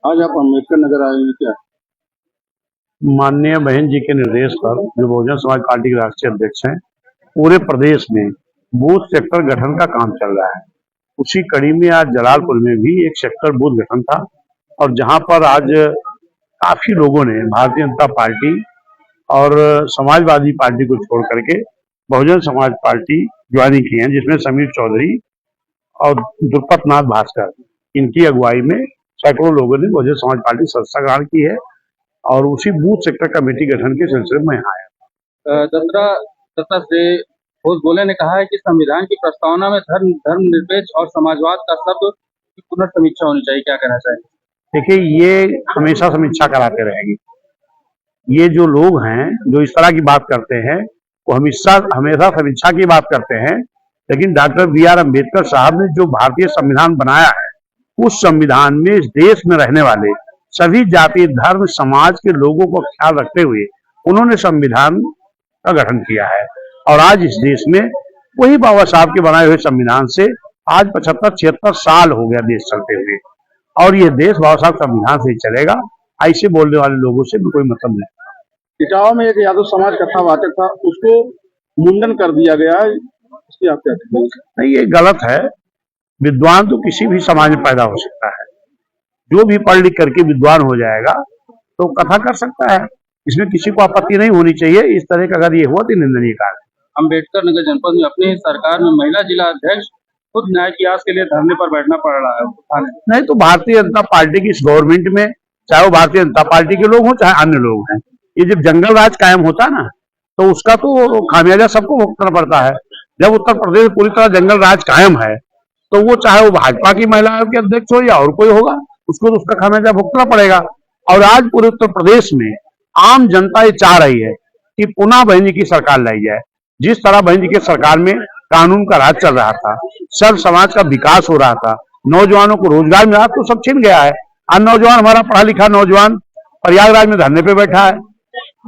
आज आप अम्बेडकर नगर आए हैं क्या? माननीय बहन जी के निर्देश पर जो बहुजन समाज पार्टी के राष्ट्रीय अध्यक्ष हैं, पूरे प्रदेश में बूथ सेक्टर गठन का काम चल रहा है। उसी कड़ी में आज जलालपुर में भी एक सेक्टर बूथ गठन था और जहां पर आज काफी लोगों ने भारतीय जनता पार्टी और समाजवादी पार्टी को छोड़ करके बहुजन समाज पार्टी ज्वाइनिंग की है, जिसमें समीर चौधरी और द्रुपद नाथ भास्कर, इनकी अगुवाई में सैकड़ों लोगों ने बहुजन समाज पार्टी सदस्यता ग्रहण की है और उसी बूथ सेक्टर कमेटी गठन के सिलसिले में यहाँ आया। दत्ता श्री घोष बोले ने कहा है कि संविधान की प्रस्तावना में धर्मनिरपेक्ष और समाजवाद का शब्द की पुनर्समीक्षा होनी चाहिए, क्या कहना चाहिए? देखिए, ये हमेशा समीक्षा कराते रहेगी। ये जो लोग हैं जो इस तरह की बात करते हैं वो हमेशा समीक्षा की बात करते हैं, लेकिन डॉक्टर बी.आर. अम्बेडकर साहब ने जो भारतीय संविधान बनाया है, उस संविधान में इस देश में रहने वाले सभी जाति धर्म समाज के लोगों को ख्याल रखते हुए उन्होंने संविधान का गठन किया है। और आज इस देश में वही बाबा साहब के बनाए हुए संविधान से आज 75-76 साल हो गया देश चलते हुए, और ये देश बाबा साहब संविधान से ही चलेगा। ऐसे बोलने वाले लोगों से भी कोई मतलब नहीं। इटावा में एक यादव समाज कथावाचक था, उसको मुंडन कर दिया गया है, इसकी आप क्या कहते हैं? नहीं, ये गलत है। विद्वान तो किसी भी समाज में पैदा हो सकता है, जो भी पढ़ लिख करके विद्वान हो जाएगा तो कथा कर सकता है, इसमें किसी को आपत्ति नहीं होनी चाहिए। इस तरह का अगर ये हुआ तो निंदनीय कार्य। अम्बेडकर नगर जनपद में अपनी सरकार में महिला जिला अध्यक्ष खुद न्याय की आस के लिए धरने पर बैठना पड़ रहा है। नहीं तो भारतीय जनता पार्टी की इस गवर्नमेंट में, चाहे वो भारतीय जनता पार्टी के लोग हों चाहे अन्य लोग हैं, ये जब जंगल राज कायम होता है ना, तो उसका तो खामियाजा सबको भुगतना पड़ता है। जब उत्तर प्रदेश पूरी तरह जंगल राज कायम है तो वो चाहे वो भाजपा की महिला आयोग के अध्यक्ष हो या और कोई होगा, उसको तो उसका खामियाजा भुगतना पड़ेगा। और आज पूरे उत्तर प्रदेश में आम जनता ये चाह रही है कि पुनः बहन जी की सरकार लाई जाए। जिस तरह बहन जी की सरकार में कानून का राज चल रहा था, सब समाज का विकास हो रहा था, नौजवानों को रोजगार मिला, तो सब छिन गया है। आज नौजवान, हमारा पढ़ा लिखा नौजवान प्रयागराज में धरने पे बैठा है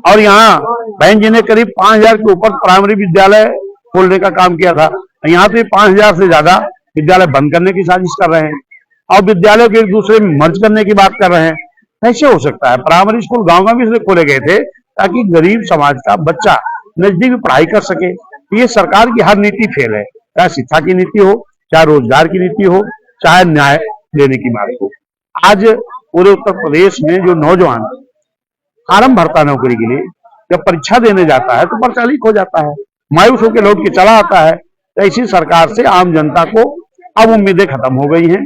और यहाँ बहन जी ने करीब 5000 के ऊपर प्राइमरी विद्यालय खोलने का काम किया था। यहाँ तो 5000 से ज्यादा विद्यालय बंद करने की साजिश कर रहे हैं और विद्यालयों के एक दूसरे में मर्ज करने की बात कर रहे हैं। कैसे हो सकता है? प्राइमरी स्कूल गांव में भी इसलिए खोले गए थे ताकि गरीब समाज का बच्चा नजदीक में पढ़ाई कर सके। ये सरकार की हर नीति फेल है, चाहे शिक्षा की नीति हो, चाहे रोजगार की नीति हो, चाहे न्याय देने की बात हो। आज पूरे उत्तर प्रदेश में जो नौजवान फार्म भरता है नौकरी के लिए, जब परीक्षा देने जाता है तो पर्चा लीक हो जाता है, मायूस होकर लौट के चला आता है। तो ऐसी सरकार से आम जनता को अब उम्मीदें खत्म हो गई हैं,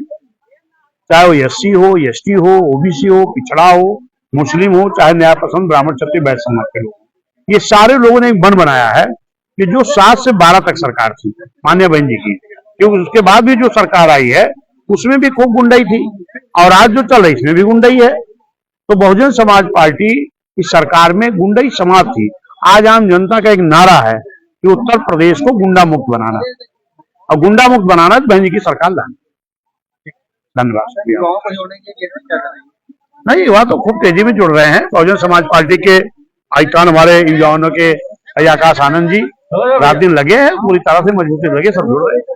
चाहे वो एससी हो, एसटी हो, ओबीसी हो, पिछड़ा हो, मुस्लिम हो, चाहे न्याय पसंद ब्राह्मण क्षत्रिय वैश्य समाज के लोग, ये सारे लोगों ने एक बन बनाया है कि जो 7 से 12 तक सरकार थी मान्य बहन जी की, क्योंकि उसके बाद भी जो सरकार आई है उसमें भी खूब गुंडाई थी और आज जो चल रही इसमें भी गुंडाई है। तो बहुजन समाज पार्टी इस सरकार में गुंडाई समाप्त थी। आज आम जनता का एक नारा है कि उत्तर प्रदेश को गुंडा मुक्त बनाना, और गुंडा मुक्त बनाना बहन जी की सरकार लाना। धन्यवाद। नहीं, वह तो खूब तेजी में जुड़ रहे हैं। बहुजन समाज पार्टी के आइकॉन हमारे इन जवानों के आकाश आनंद जी रात दिन लगे हैं, पूरी तरह से मजबूती लगे, सब जुड़ रहे हैं।